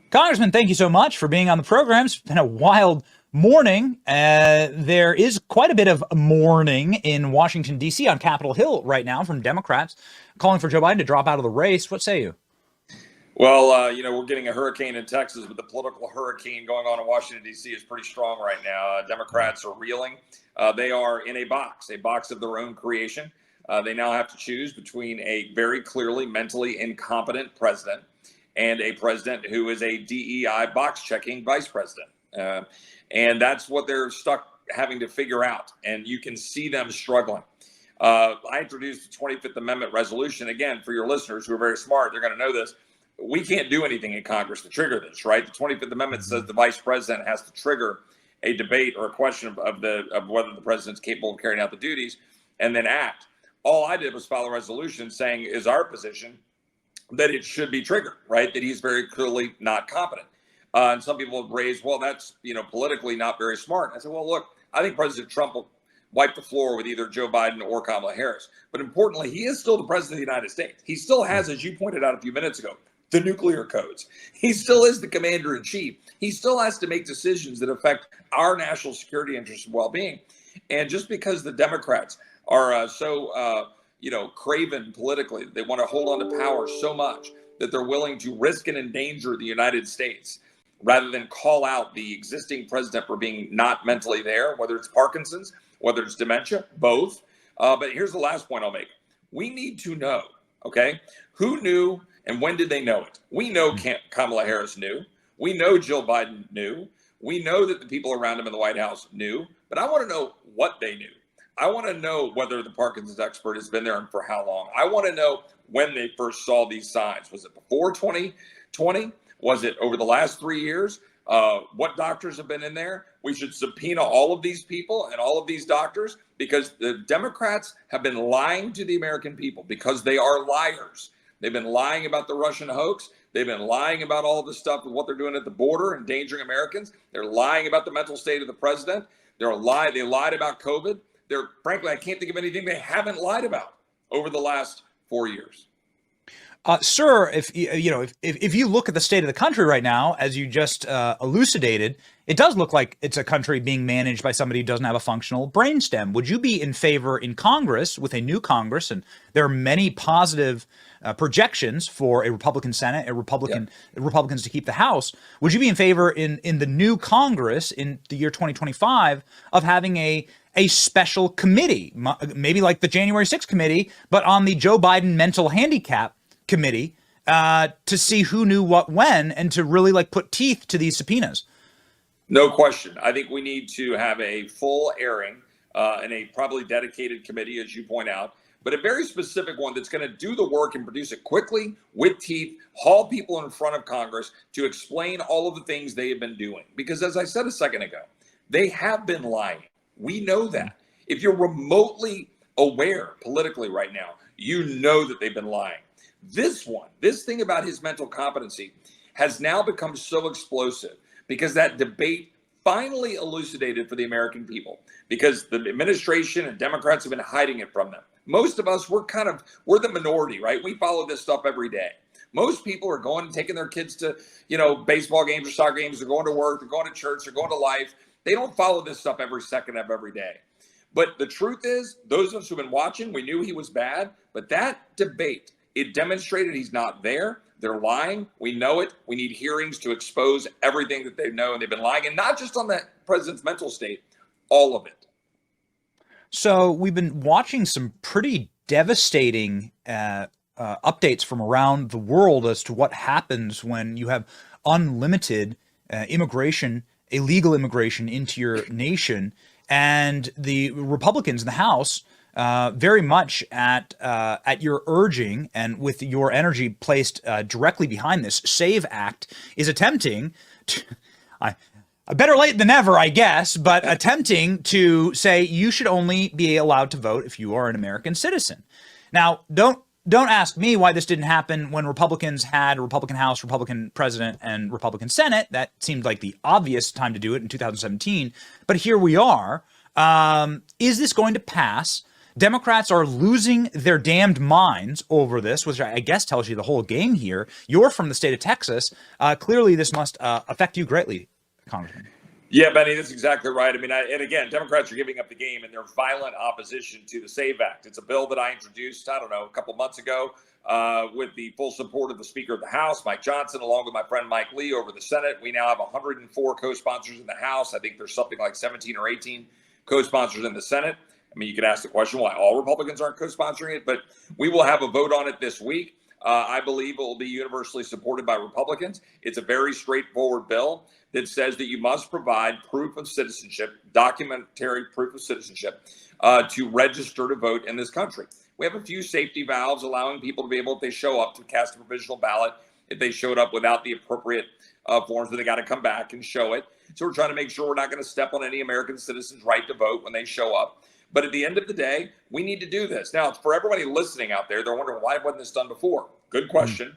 Congressman, thank you so much for being on the program. It's been a wild morning. There is quite a bit of mourning in Washington, D.C. on Capitol Hill right now from Democrats calling for Joe Biden to drop out of the race. What say you? Well, we're getting a hurricane in Texas, but the political hurricane going on in Washington, D.C. is pretty strong right now. Democrats are reeling. They are in a box of their own creation. They now have to choose between a very clearly mentally incompetent president and a president who is a DEI box checking vice president. And that's what they're stuck having to figure out. And you can see them struggling. I introduced the 25th Amendment resolution. Again, for your listeners who are very smart, they're going to know this. We can't do anything in Congress to trigger this, right? The 25th Amendment says the vice president has to trigger a debate or a question of whether the president's capable of carrying out the duties and then act. All I did was file a resolution saying is our position that it should be triggered, right? That he's very clearly not competent. And some people have raised, well, that's, politically not very smart. I said, well, look, I think President Trump will wipe the floor with either Joe Biden or Kamala Harris. But importantly, he is still the president of the United States. He still has, as you pointed out a few minutes ago, the nuclear codes. He still is the commander in chief. He still has to make decisions that affect our national security interests and well-being. And just because the Democrats are craven politically, they want to hold on to power so much that they're willing to risk and endanger the United States rather than call out the existing president for being not mentally there, whether it's Parkinson's, whether it's dementia, both. But here's the last point I'll make. We need to know, okay, who knew and when did they know it? We know Kamala Harris knew. We know Jill Biden knew. We know that the people around him in the White House knew. But I want to know what they knew. I want to know whether the Parkinson's expert has been there and for how long. I want to know when they first saw these signs. Was it before 2020? Was it over the last 3 years? What doctors have been in there? We should subpoena all of these people and all of these doctors because the Democrats have been lying to the American people because they are liars. They've been lying about the Russian hoax. They've been lying about all this stuff and what they're doing at the border, endangering Americans. They're lying about the mental state of the president. They lied about COVID. Frankly, I can't think of anything they haven't lied about over the last 4 years. Sir, if you look at the state of the country right now, as you just elucidated, it does look like it's a country being managed by somebody who doesn't have a functional brainstem. Would you be in favor in Congress with a new Congress? And there are many positive projections for a Republican Senate, Republicans to keep the House. Would you be in favor in the new Congress in the year 2025 of having a special committee, maybe like the January 6th committee, but on the Joe Biden mental handicap committee to see who knew what when and to really put teeth to these subpoenas? No question. I think we need to have a full airing and a probably dedicated committee, as you point out, but a very specific one that's going to do the work and produce it quickly with teeth, haul people in front of Congress to explain all of the things they have been doing. Because as I said a second ago, they have been lying. We know that. If you're remotely aware politically right now, you know that they've been lying. This thing about his mental competency has now become so explosive because that debate finally elucidated for the American people because the administration and Democrats have been hiding it from them. Most of us, we're the minority, right? We follow this stuff every day. Most people are going and taking their kids to, baseball games or soccer games. They're going to work. They're going to church. They're going to life. They don't follow this stuff every second of every day. But the truth is, those of us who've been watching, we knew he was bad. But that debate, it demonstrated he's not there. They're lying. We know it. We need hearings to expose everything that they know and they've been lying. And not just on the president's mental state, all of it. So we've been watching some pretty devastating updates from around the world as to what happens when you have unlimited immigration, illegal immigration into your nation. And the Republicans in the House, very much at your urging and with your energy placed directly behind this, SAVE Act is attempting to, better late than never, I guess, but attempting to say you should only be allowed to vote if you are an American citizen. Now, don't ask me why this didn't happen when Republicans had a Republican House, Republican president, and Republican Senate. That seemed like the obvious time to do it in 2017. But here we are. Is this going to pass? Democrats are losing their damned minds over this, which I guess tells you the whole game here. You're from the state of Texas. Clearly, this must affect you greatly, Congressman. Yeah, Benny, that's exactly right. I mean, and again, Democrats are giving up the game in their violent opposition to the SAVE Act. It's a bill that I introduced, I don't know, a couple months ago with the full support of the Speaker of the House, Mike Johnson, along with my friend Mike Lee over the Senate. We now have 104 co-sponsors in the House. I think there's something like 17 or 18 co-sponsors in the Senate. I mean, you could ask the question why all Republicans aren't co-sponsoring it, but we will have a vote on it this week. I believe it will be universally supported by Republicans. It's a very straightforward bill that says that you must provide proof of citizenship, documentary proof of citizenship, to register to vote in this country. We have a few safety valves allowing people to be able, if they show up, to cast a provisional ballot. If they showed up without the appropriate forms, then they got to come back and show it. So we're trying to make sure we're not going to step on any American citizens' right to vote when they show up. But at the end of the day, we need to do this. Now, for everybody listening out there, they're wondering, why wasn't this done before? Good question.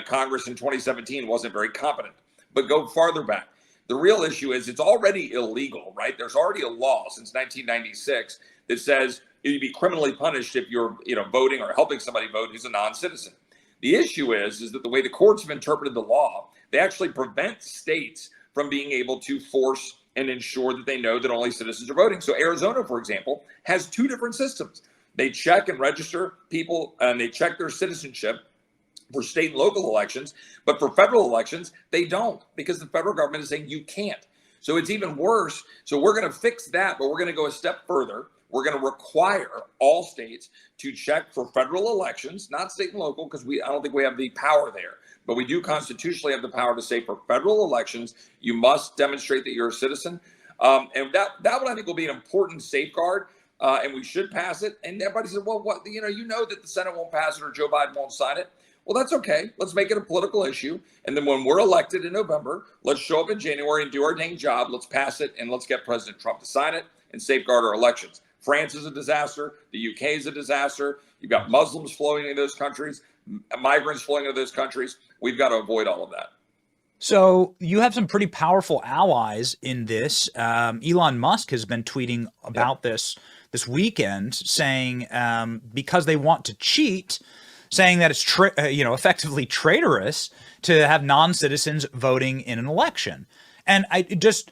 Congress in 2017 wasn't very competent. But go farther back. The real issue is it's already illegal, right? There's already a law since 1996 that says you'd be criminally punished if you're, voting or helping somebody vote who's a non-citizen. The issue is that the way the courts have interpreted the law, they actually prevent states from being able to force and ensure that they know that only citizens are voting. So Arizona, for example, has two different systems. They check and register people, and they check their citizenship for state and local elections, but for federal elections, they don't, because the federal government is saying you can't. So it's even worse. So we're going to fix that, but we're going to go a step further. We're going to require all states to check for federal elections, not state and local, because I don't think we have the power there. But we do constitutionally have the power to say for federal elections, you must demonstrate that you're a citizen. And that one I think will be an important safeguard, and we should pass it. And everybody said, well, what, you know that the Senate won't pass it or Joe Biden won't sign it. Well, that's okay. Let's make it a political issue. And then when we're elected in November, let's show up in January and do our dang job. Let's pass it, and let's get President Trump to sign it and safeguard our elections. France is a disaster. The UK is a disaster. You've got Muslims flowing into those countries, migrants flowing into those countries. We've got to avoid all of that. So you have some pretty powerful allies in this. Elon Musk has been tweeting about this weekend, saying because they want to cheat, saying that it's effectively traitorous to have non-citizens voting in an election. And it just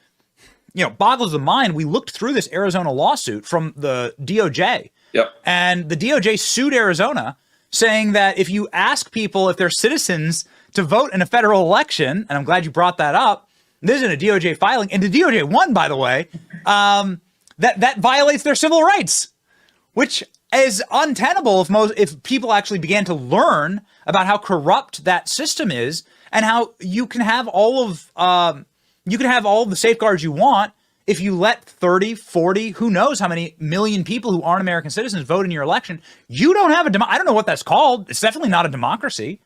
boggles the mind. We looked through this Arizona lawsuit from the DOJ. Yep. And the DOJ sued Arizona, saying that if you ask people if they're citizens to vote in a federal election, and I'm glad you brought that up, this is in a DOJ filing, and the DOJ won, by the way, that violates their civil rights, which is untenable if people actually began to learn about how corrupt that system is and how you can have all of the safeguards you want if you let 30, 40, who knows how many million people who aren't American citizens vote in your election. You don't have I don't know what that's called. It's definitely not a democracy.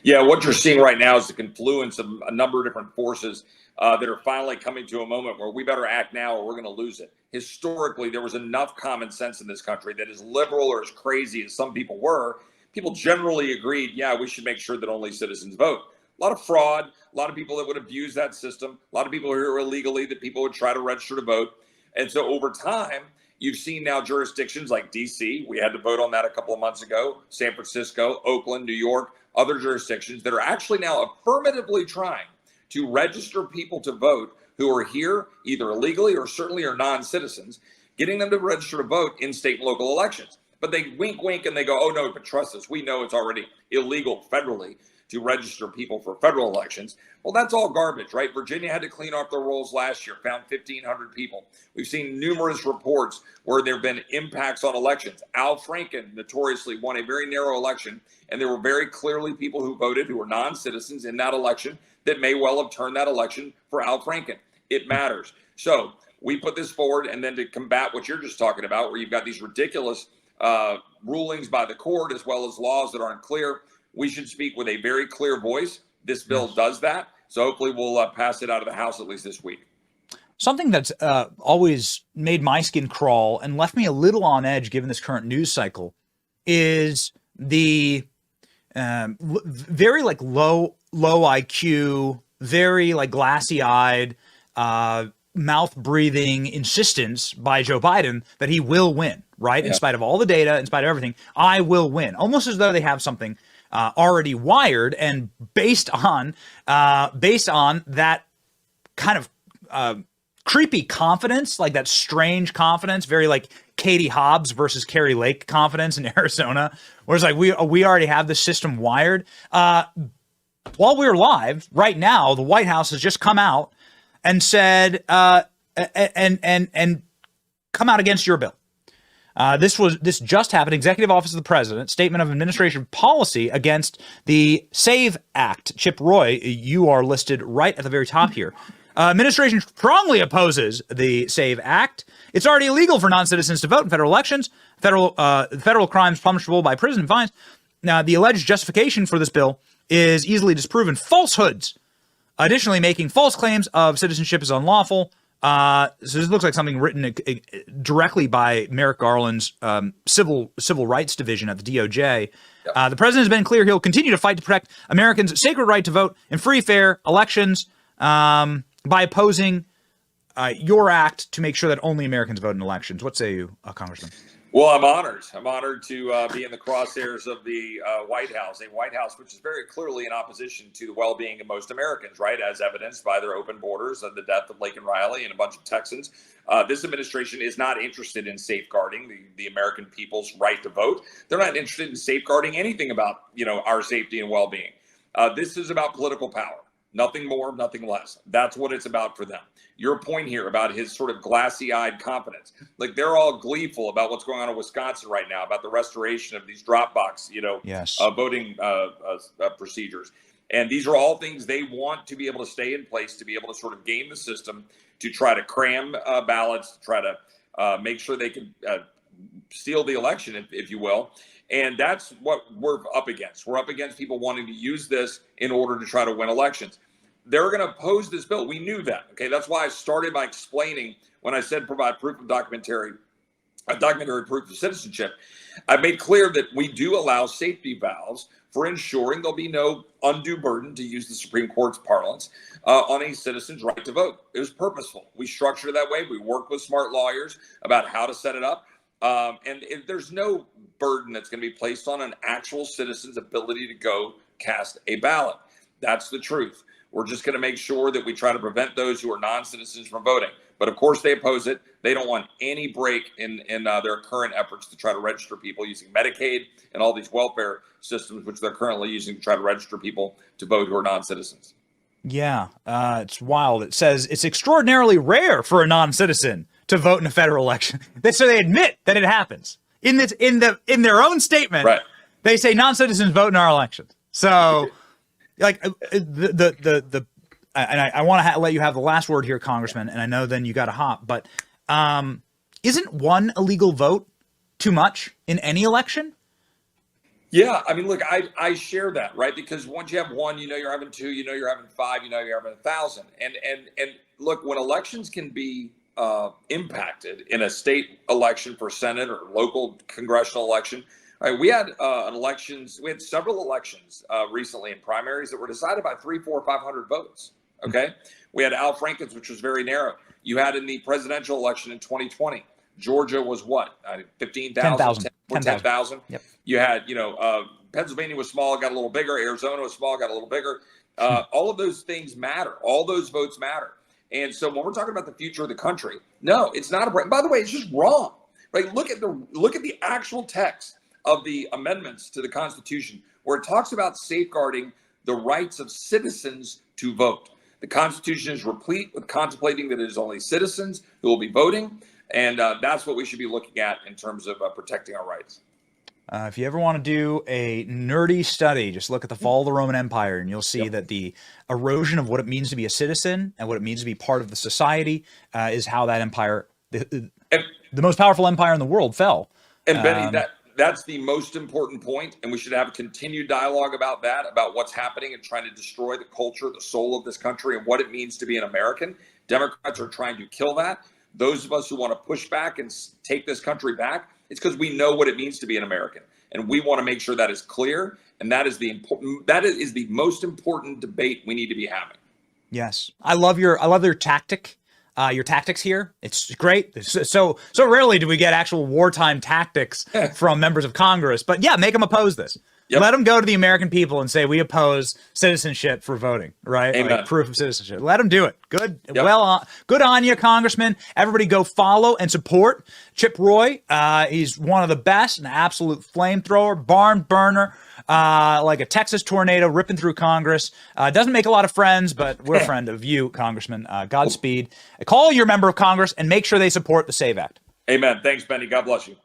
Yeah, what you're seeing right now is the confluence of a number of different forces that are finally coming to a moment where we better act now or we're going to lose it. Historically, there was enough common sense in this country that as liberal or as crazy as some people were, people generally agreed, yeah, we should make sure that only citizens vote. A lot of fraud, a lot of people that would abuse that system, a lot of people here illegally that people would try to register to vote. And so over time, you've seen now jurisdictions like DC, we had to vote on that a couple of months ago, San Francisco, Oakland, New York, other jurisdictions that are actually now affirmatively trying to register people to vote who are here either illegally or certainly are non-citizens, getting them to register to vote in state and local elections. But they wink and they go, oh no, but trust us, we know it's already illegal federally to register people for federal elections. Well, that's all garbage, right? Virginia had to clean off their rolls last year, found 1,500 people. We've seen numerous reports where there have been impacts on elections. Al Franken notoriously won a very narrow election, and there were very clearly people who voted who were non-citizens in that election that may well have turned that election for Al Franken. It matters. So we put this forward, and then to combat what you're just talking about, where you've got these ridiculous rulings by the court as well as laws that aren't clear, we should speak with a very clear voice. This bill does that. So hopefully we'll pass it out of the House at least this week. Something that's always made my skin crawl and left me a little on edge given this current news cycle is the very low IQ, very glassy eyed, mouth breathing insistence by Joe Biden that he will win, right? In spite of all the data, in spite of everything, I will win. Almost as though they have something already wired, and based on that kind of creepy confidence, like that strange confidence, very like Katie Hobbs versus Carrie Lake confidence in Arizona, where it's like we already have the system wired. While we're live right now, the White House has just come out and said and come out against your bill. This just happened. Executive Office of the President, Statement of Administration Policy against the SAVE Act. Chip Roy, you are listed right at the very top here. Administration strongly opposes the SAVE Act. It's already illegal for non-citizens to vote in federal elections. Federal crimes punishable by prison and fines. Now, the alleged justification for this bill is easily disproven falsehoods. Additionally, making false claims of citizenship is unlawful. So this looks like something written directly by Merrick Garland's civil rights division at the DOJ. The president has been clear he'll continue to fight to protect Americans' sacred right to vote in free, fair elections by opposing your act to make sure that only Americans vote in elections. What say you, Congressman? Well, I'm honored. I'm honored to be in the crosshairs of the White House, a White House which is very clearly in opposition to the well-being of most Americans, right, as evidenced by their open borders and the death of Laken Riley and a bunch of Texans. This administration is not interested in safeguarding the American people's right to vote. They're not interested in safeguarding anything about, our safety and well-being. This is about political power. Nothing more, nothing less. That's what it's about for them. Your point here about his sort of glassy-eyed confidence, like they're all gleeful about what's going on in Wisconsin right now, about the restoration of these drop box, voting procedures. And these are all things they want to be able to stay in place, to be able to sort of game the system, to try to cram ballots, to try to make sure they can steal the election, if you will. And that's what we're up against. We're up against people wanting to use this in order to try to win elections. They're going to oppose this bill. We knew that. Okay, that's why I started by explaining when I said provide proof of documentary proof of citizenship. I made clear that we do allow safety valves for ensuring there'll be no undue burden, to use the Supreme Court's parlance, on a citizen's right to vote. It was purposeful. We structured it that way. We worked with smart lawyers about how to set it up. And there's no burden that's going to be placed on an actual citizen's ability to go cast a ballot. That's the truth. We're just going to make sure that we try to prevent those who are non-citizens from voting. But of course, they oppose it. They don't want any break in their current efforts to try to register people using Medicaid and all these welfare systems, which they're currently using to try to register people to vote who are non-citizens. Yeah, it's wild. It says it's extraordinarily rare for a non-citizen to vote in a federal election. So they admit that it happens in their own statement. Right. They say non-citizens vote in our elections. So, like and I want to let you have the last word here, Congressman. And I know then you got to hop. But isn't one illegal vote too much in any election? Yeah, I mean, look, I share that, right? Because once you have one, you're having two, you're having five, you're having 1,000. And look, when elections can be impacted in a state election for Senate or local congressional election, right? We had we had several elections recently in primaries that were decided by 300, 400, 500 votes. Okay, we had Al Franken's, which was very narrow. You had in the presidential election in 2020, Georgia was what, 15,000, 10,000. Yep. You had, Pennsylvania was small, got a little bigger. Arizona was small, got a little bigger. All of those things matter. All those votes matter. And so when we're talking about the future of the country, no, it's not a break. By the way, it's just wrong. Right? Look at the actual text of the amendments to the Constitution, where it talks about safeguarding the rights of citizens to vote. The Constitution is replete with contemplating that it is only citizens who will be voting, and that's what we should be looking at in terms of protecting our rights. If you ever want to do a nerdy study, just look at the fall of the Roman Empire, and you'll see that the erosion of what it means to be a citizen and what it means to be part of the society is how that empire, the most powerful empire in the world, fell. And Benny, that's the most important point, and we should have a continued dialogue about that, about what's happening and trying to destroy the culture, the soul of this country, and what it means to be an American. Democrats are trying to kill that. Those of us who want to push back and take this country back, it's because we know what it means to be an American, and we want to make sure that is clear. And that is the most important debate we need to be having. Yes, I love your tactic. your tactics here. It's great. So rarely do we get actual wartime tactics from members of Congress. But yeah, make them oppose this. Yep. Let them go to the American people and say we oppose citizenship for voting, right? Amen. Like proof of citizenship. Let them do it. Good. Yep. Well, good on you, Congressman. Everybody go follow and support Chip Roy. He's one of the best, an absolute flamethrower, barn burner, like a Texas tornado ripping through Congress. Doesn't make a lot of friends, but we're a friend of you, Congressman. Godspeed. Call your member of Congress and make sure they support the SAVE Act. Amen. Thanks, Benny. God bless you.